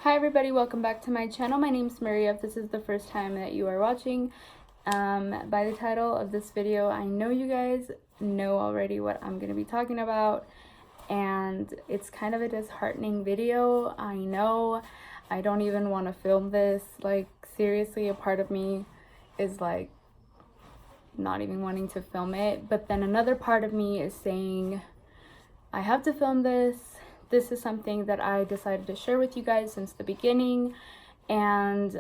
Hi everybody, welcome back to my channel. My name is Maria. If this is the first time that you are watching, by the title of this video, I know you guys know already what I'm going to be talking about, and it's kind of a disheartening video. I know. I don't even want to film this. Like, seriously, a part of me is like not even wanting to film it, but then another part of me is saying I have to film this. This is something that I decided to share with you guys since the beginning, and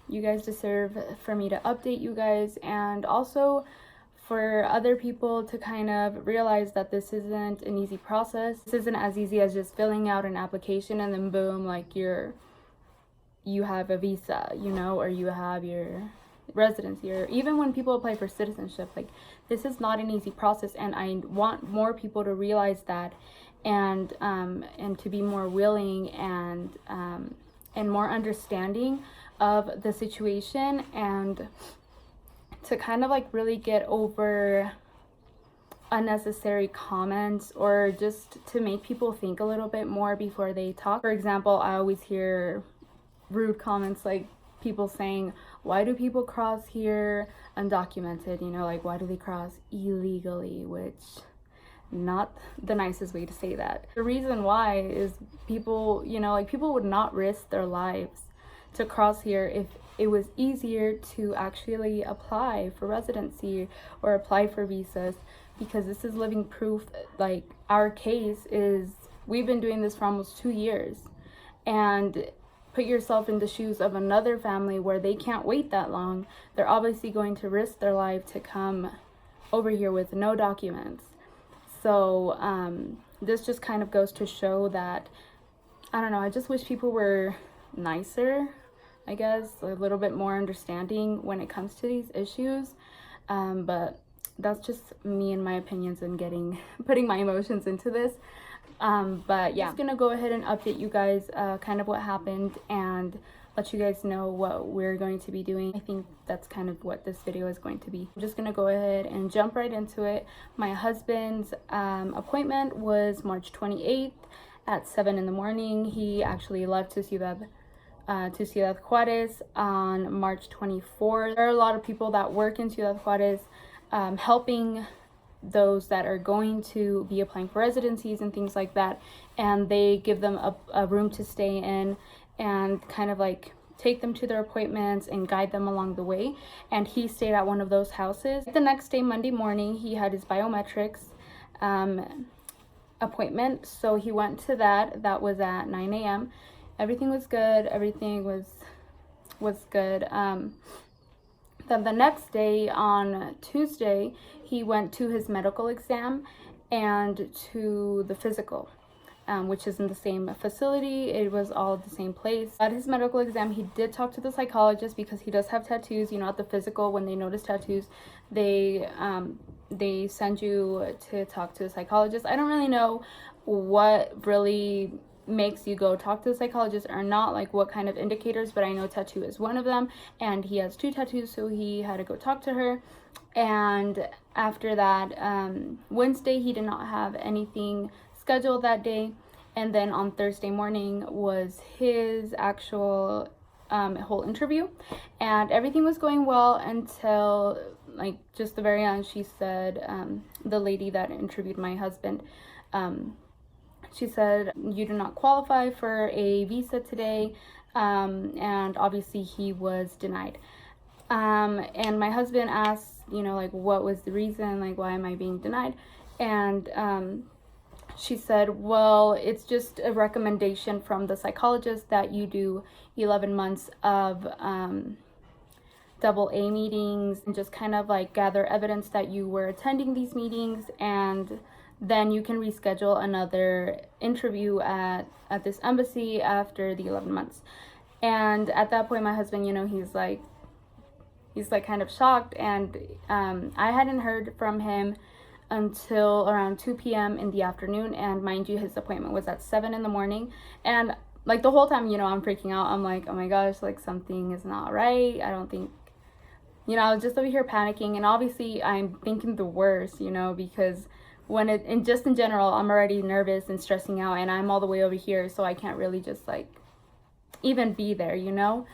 you guys deserve for me to update you guys, and also for other people to kind of realize that this isn't an easy process. This isn't as easy as just filling out an application and then boom, like you have a visa, you know, or you have your residency, or even when people apply for citizenship. Like, this is not an easy process, and I want more people to realize that, and to be more willing and more understanding of the situation, and to kind of like really get over unnecessary comments, or just to make people think a little bit more before they talk. For example, I always hear rude comments, like people saying, why do people cross here undocumented, you know, like why do they cross illegally, which not the nicest way to say that. The reason why is people, you know, like people would not risk their lives to cross here if it was easier to actually apply for residency or apply for visas, because this is living proof. Like, our case is, we've been doing this for almost 2 years, and put yourself in the shoes of another family where they can't wait that long. They're obviously going to risk their life to come over here with no documents. So this just kind of goes to show that, I don't know, I just wish people were nicer, I guess, a little bit more understanding when it comes to these issues. But that's just me and my opinions and putting my emotions into this. But yeah, I'm just gonna go ahead and update you guys kind of what happened, and let you guys know what we're going to be doing. I think that's kind of what this video is going to be. I'm just gonna go ahead and jump right into it. My husband's appointment was March 28th at 7 in the morning. He actually left to Ciudad Juarez on March 24th. There are a lot of people that work in Ciudad Juarez helping those that are going to be applying for residencies and things like that, and they give them a room to stay in and kind of like take them to their appointments and guide them along the way. And he stayed at one of those houses. The next day, Monday morning, he had his biometrics appointment, so he went to that was at 9 a.m. Everything was good. Everything was good. Then the next day, on Tuesday, he went to his medical exam and to the physical, which is in the same facility. It was all at the same place. At his medical exam, he did talk to the psychologist, because he does have tattoos. You know, at the physical, when they notice tattoos, they send you to talk to a psychologist. I don't really know what really makes you go talk to the psychologist or not, like what kind of indicators, but I know tattoo is one of them, and he has 2 tattoos, so he had to go talk to her. And after that, Wednesday, he did not have anything scheduled that day, and then on Thursday morning was his actual whole interview, and everything was going well until like just the very end. She said, the lady that interviewed my husband, she said, you do not qualify for a visa today, and obviously he was denied. And my husband asked, you know, like, what was the reason, like, why am I being denied? And she said, well, it's just a recommendation from the psychologist that you do 11 months of AA meetings, and just kind of like gather evidence that you were attending these meetings, and then you can reschedule another interview at this embassy after the 11 months. And at that point, my husband, you know, he's like kind of shocked, and I hadn't heard from him until around 2 p.m. in the afternoon, and mind you, his appointment was at 7 in the morning. And like the whole time, you know, I'm freaking out. I'm like, oh my gosh, like something is not right. I don't think, you know, I was just over here panicking, and obviously I'm thinking the worst, you know, because just in general, I'm already nervous and stressing out, and I'm all the way over here, so I can't really just like even be there, you know?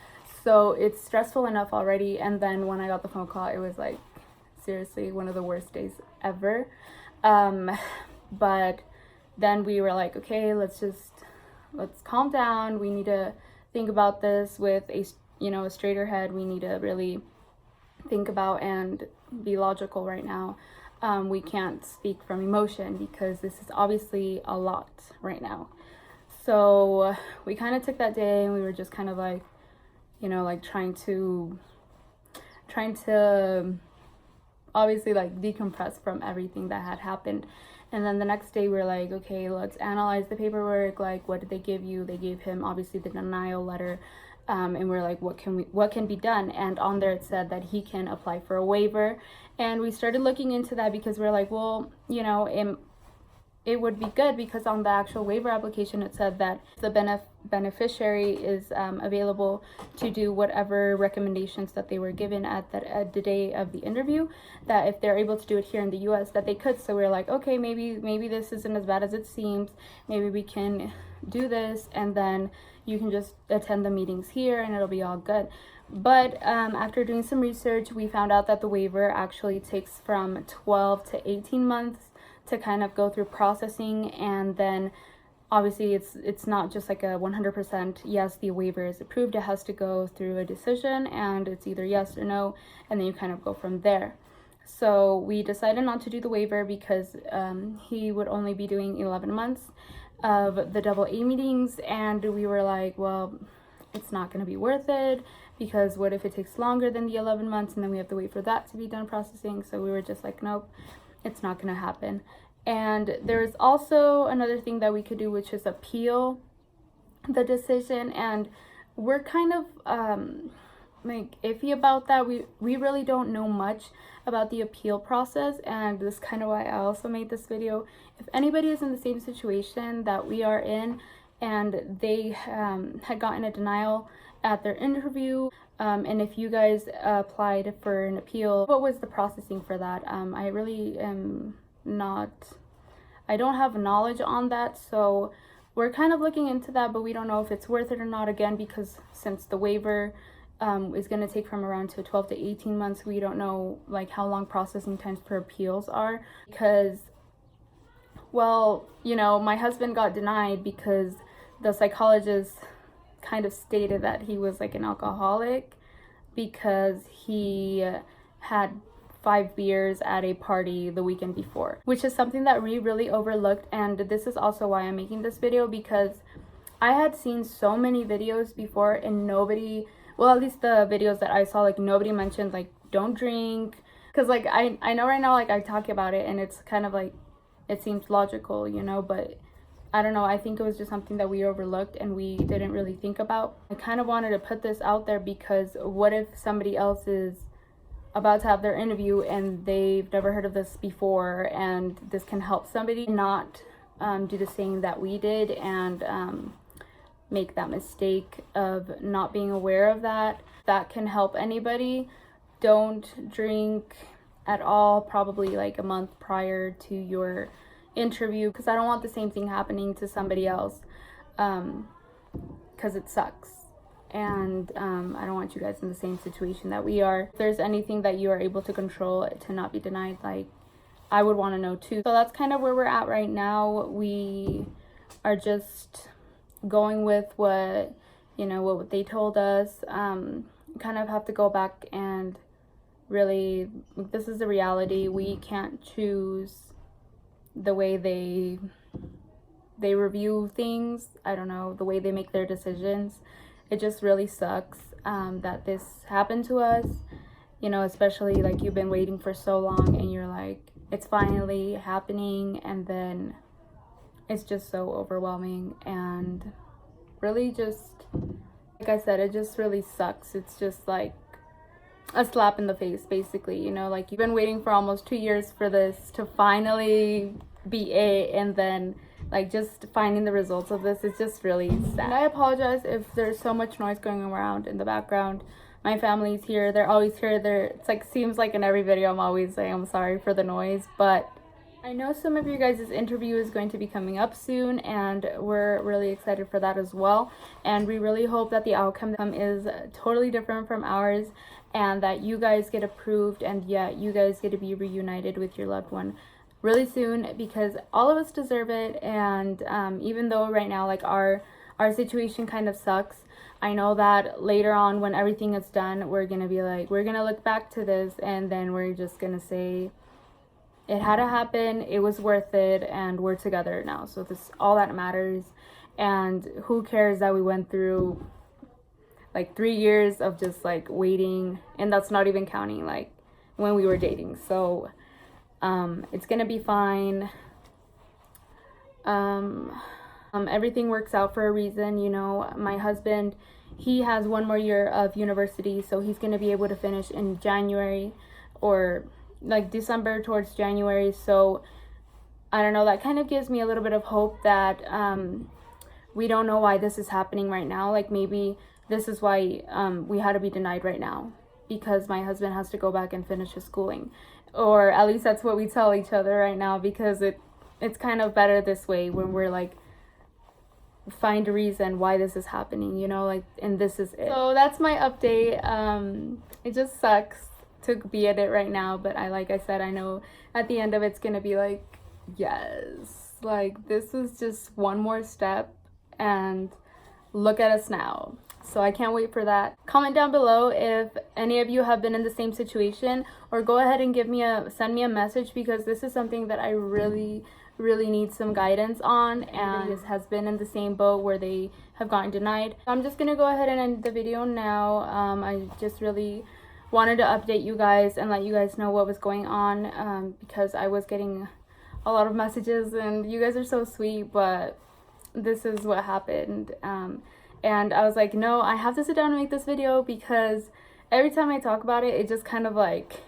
So it's stressful enough already. And then when I got the phone call, it was like, seriously, one of the worst days ever. But then we were like, okay, let's calm down. We need to think about this with a straighter head. We need to really think about and be logical right now. We can't speak from emotion because this is obviously a lot right now. So we kind of took that day and we were just kind of like, like trying to obviously like decompress from everything that had happened. And then the next day we were like, okay, let's analyze the paperwork. Like, what did they give you? They gave him obviously the denial letter. And we're like, what can be done? And on there it said that he can apply for a waiver. And we started looking into that because we're like, well, it would be good because on the actual waiver application it said that the beneficiary is available to do whatever recommendations that they were given at the day of the interview, that if they're able to do it here in the US that they could. So we're like, okay, maybe this isn't as bad as it seems. Maybe we can do this and then you can just attend the meetings here and it'll be all good. But after doing some research, we found out that the waiver actually takes from 12 to 18 months to kind of go through processing. And then obviously it's not just like a 100% yes, the waiver is approved. It has to go through a decision and it's either yes or no, and then you kind of go from there. So we decided not to do the waiver because he would only be doing 11 months of the double A meetings, and we were like, well, it's not going to be worth it because what if it takes longer than the 11 months and then we have to wait for that to be done processing. So we were just like, nope, it's not going to happen. And there's also another thing that we could do, which is appeal the decision, and we're kind of like iffy about that. We really don't know much about the appeal process, and this is kind of why I also made this video. If anybody is in the same situation that we are in and they had gotten a denial at their interview, and if you guys applied for an appeal, what was the processing for that? I really am not, I don't have knowledge on that, so we're kind of looking into that, but we don't know if it's worth it or not, again, because since the waiver is going to take from around to 12 to 18 months, we don't know like how long processing times for appeals are. Because, well, my husband got denied because the psychologist kind of stated that he was like an alcoholic because he had 5 beers at a party the weekend before, which is something that we really overlooked. And this is also why I'm making this video, because I had seen so many videos before and nobody, well, at least the videos that I saw, like nobody mentioned like don't drink, because like I know right now, like I talk about it and it's kind of like it seems logical, but I don't know, I think it was just something that we overlooked and we didn't really think about. I kind of wanted to put this out there because what if somebody else is about to have their interview and they've never heard of this before, and this can help somebody not do the same that we did and make that mistake of not being aware of that. That can help anybody. Don't drink at all, probably like a month prior to your interview, because I don't want the same thing happening to somebody else, because it sucks. And I don't want you guys in the same situation that we are. If there's anything that you are able to control to not be denied, like I would want to know too. So that's kind of where we're at right now. We are just going with what they told us. Kind of have to go back and really, this is the reality. We can't choose the way they review things. I don't know, the way they make their decisions. It just really sucks that this happened to us, especially like you've been waiting for so long and you're like, it's finally happening, and then it's just so overwhelming and really just, like I said, it just really sucks. It's just like a slap in the face, basically, like you've been waiting for almost 2 years for this to finally be it, and then like just finding the results of this is just really sad. And I apologize if there's so much noise going around in the background. My family's here, they're always here. It's like, seems like in every video I'm always saying I'm sorry for the noise, but I know some of you guys' interview is going to be coming up soon, and we're really excited for that as well. And we really hope that the outcome is totally different from ours, and that you guys get approved, and yet you guys get to be reunited with your loved one really soon, because all of us deserve it. And even though right now, like, our situation kind of sucks, I know that later on when everything is done, we're gonna be like, we're gonna look back to this, and then we're just gonna say, it had to happen, it was worth it, and we're together now. So this all that matters. And who cares that we went through like 3 years of just like waiting, and that's not even counting like when we were dating. So it's gonna be fine. Everything works out for a reason, you know. My husband, he has 1 more year of university, so he's gonna be able to finish in January, or like December towards January. So I don't know, that kind of gives me a little bit of hope that we don't know why this is happening right now. Like, maybe this is why we had to be denied right now, because my husband has to go back and finish his schooling, or at least that's what we tell each other right now, because it's kind of better this way when we're like, find a reason why this is happening, you know, like, and this is it. So that's my update. It just sucks to be at it right now, but like I said, I know at the end of it's gonna be like, yes, like, this is just one more step, and look at us now. So I can't wait for that. Comment down below if any of you have been in the same situation, or go ahead and send me a message, because this is something that I really need some guidance on, and this has been in the same boat where they have gotten denied. I'm just gonna go ahead and end the video now. I just really wanted to update you guys and let you guys know what was going on, because I was getting a lot of messages, and you guys are so sweet, but this is what happened. And I was like, no, I have to sit down and make this video, because every time I talk about it, it just kind of like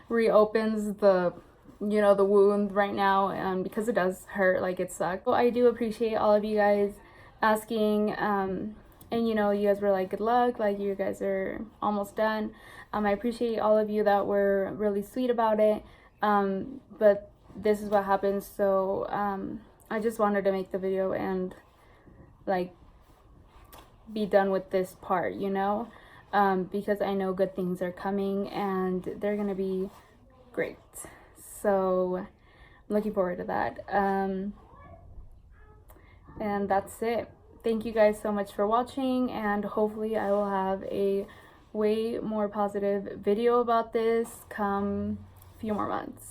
reopens the, you know, the wound right now, because it does hurt, like, it sucks. So I do appreciate all of you guys asking, and you know, you guys were like, good luck, like, you guys are almost done. I appreciate all of you that were really sweet about it, but this is what happened. So I just wanted to make the video and like be done with this part, you know, because I know good things are coming, and they're gonna be great. So I'm looking forward to that. And that's it. Thank you guys so much for watching, and hopefully I will have a way more positive video about this come a few more months.